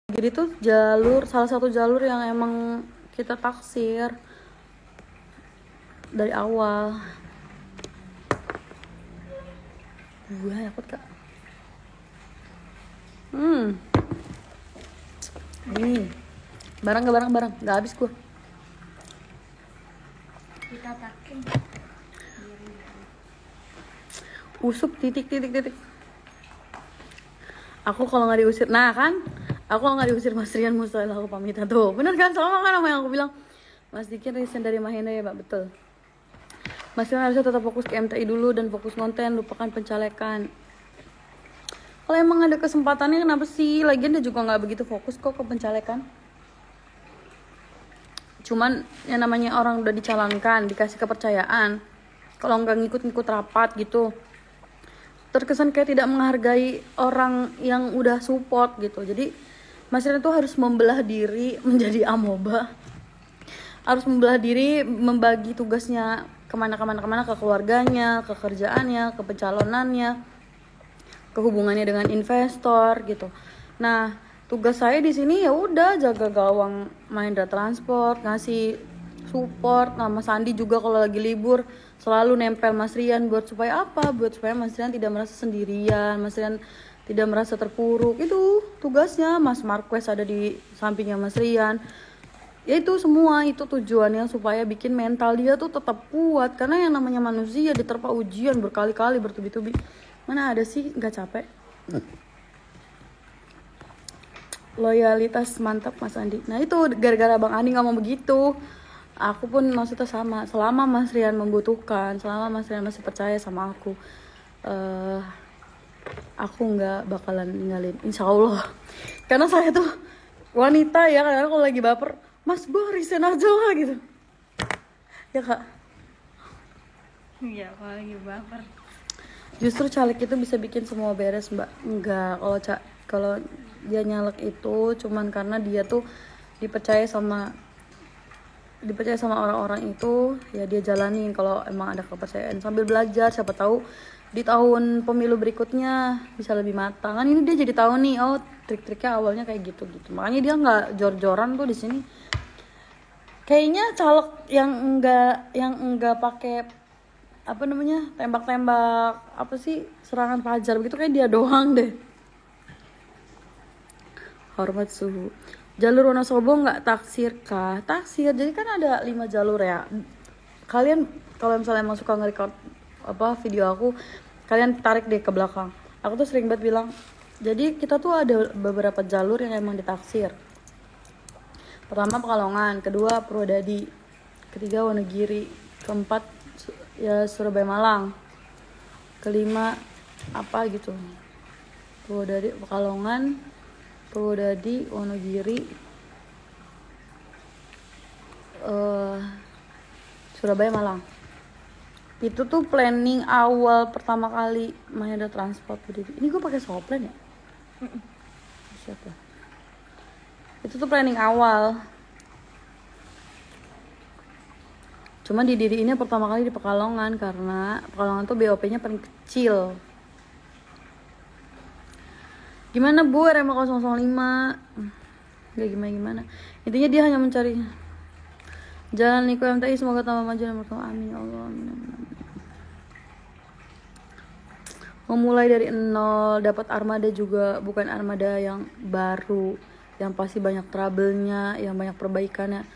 Jadi tuh salah satu jalur yang emang kita taksir dari awal. Gue takut kak. Ini barang nggak habis gue. Kita takin. Usuk titik. Aku kalau nggak diusir, nah kan, aku kalau nggak diusir Mas Rian mustahil aku pamitan tuh. Bener kan, sama kan sama yang aku bilang. Mas Dikin resign dari Mahenda ya, Pak, betul. Mas Rian harusnya tetap fokus ke MTI dulu dan fokus konten, lupakan pencalekan. Kalau emang ada kesempatannya kenapa sih? Lagian dia juga nggak begitu fokus kok ke pencalekan. Cuman yang namanya orang udah dicalonkan, dikasih kepercayaan, kalau nggak ngikut-ngikut rapat gitu, terkesan kayak tidak menghargai orang yang udah support gitu. Jadi Mas Rian tuh harus membelah diri menjadi amoeba, harus membelah diri, membagi tugasnya kemana, ke keluarganya, ke kerjaannya, ke pencalonannya, ke hubungannya dengan investor gitu. Nah, tugas saya di sini ya udah jaga gawang Mahindra Transport, ngasih support. Nah, Mas Andi juga kalau lagi libur selalu nempel Mas Rian buat supaya apa? Buat supaya Mas Rian tidak merasa sendirian, Mas Rian tidak merasa terpuruk. Itu tugasnya. Mas Marquez ada di sampingnya Mas Rian. Ya itu semua itu tujuannya supaya bikin mental dia tuh tetap kuat, karena yang namanya manusia diterpa ujian berkali-kali bertubi-tubi. Mana ada sih nggak capek? Loyalitas mantap Mas Andi. Nah itu gara-gara Bang Andi ngomong begitu, aku pun maksudnya sama. Selama Mas Rian membutuhkan, selama Mas Rian masih percaya sama aku nggak bakalan ninggalin, insya Allah. Karena saya tuh wanita ya, kadang kalau lagi baper, Mas gue resign aja lah gitu. Ya kak. Iya, kalau lagi baper. Justru caleg itu bisa bikin semua beres mbak. Enggak, kalau dia nyalek itu cuman karena dia tuh dipercaya sama orang-orang itu, ya dia jalanin kalau emang ada kepercayaan sambil belajar. Siapa tahu di tahun pemilu berikutnya bisa lebih matang. Kan ini dia jadi tahu nih, oh trik-triknya awalnya kayak gitu. Makanya dia nggak jor-joran tuh di sini. Kayaknya caleg yang enggak pakai apa namanya, tembak-tembak apa sih, serangan fajar begitu, kayak dia doang deh. Hormat suhu. Jalur Wonosobo nggak taksir kah? Taksir. Jadi kan ada 5 jalur ya. Kalian kalau misalnya emang suka nge-record video aku, kalian tarik deh ke belakang. Aku tuh sering banget bilang, jadi kita tuh ada beberapa jalur yang emang ditaksir. Pertama Pekalongan, kedua Purwodadi, ketiga Wonogiri, keempat ya Surabaya Malang, kelima apa gitu, Purwodadi, Pekalongan, Purwodadi, Wonogiri, Surabaya Malang. Itu tuh planning awal pertama kali Mahindra Transport berdiri. Ini gue pakai soplen ya? Siapa? Itu tuh planning awal. Cuma didiriinnya pertama kali di Pekalongan karena Pekalongan tuh BOP-nya paling kecil. Gimana Bu RMA 005? Gak gimana. Intinya dia hanya mencari jalan Niko MTI, semoga tambah maju dan berkembang. Amin ya Allah. Amin. Memulai dari nol, dapat armada juga bukan armada yang baru, yang pasti banyak trouble-nya, yang banyak perbaikannya.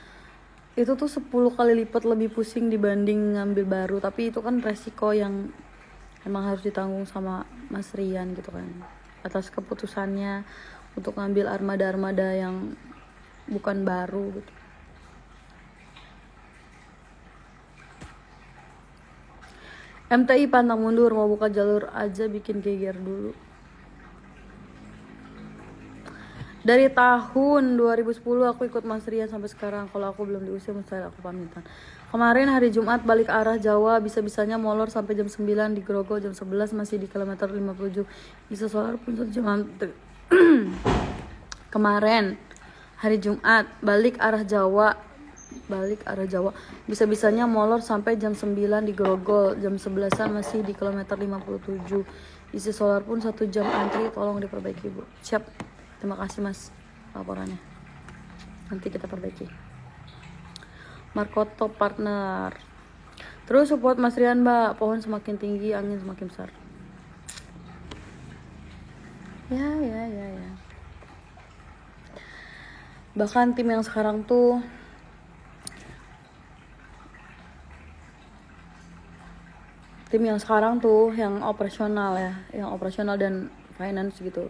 Itu tuh 10 kali lipat lebih pusing dibanding ngambil baru, tapi itu kan resiko yang emang harus ditanggung sama Mas Rian gitu kan, atas keputusannya untuk ngambil armada-armada yang bukan baru gitu. MTI pantang mundur, mau buka jalur aja bikin geger dulu. Dari tahun 2010 aku ikut Mas Rian sampai sekarang. Kalau aku belum diusir mustahil aku pamitan. Kemarin hari Jumat balik arah Jawa, bisa-bisanya molor sampai jam 9 di Grogol, jam 11 masih di kilometer 57. Bisa solar pun 1 jam. Kemarin hari Jumat balik arah Jawa, bisa-bisanya molor sampai jam 9 di Grogol, jam 11-an masih di kilometer 57. Isi solar pun 1 jam antri, tolong diperbaiki Bu. Siap, terima kasih Mas. laporannya. Nanti kita perbaiki. Marco top partner. Terus support Mas Rian, Mbak. Pohon semakin tinggi, angin semakin besar. Ya. Bahkan tim yang sekarang tuh yang operasional ya, yang operasional dan finance gitu.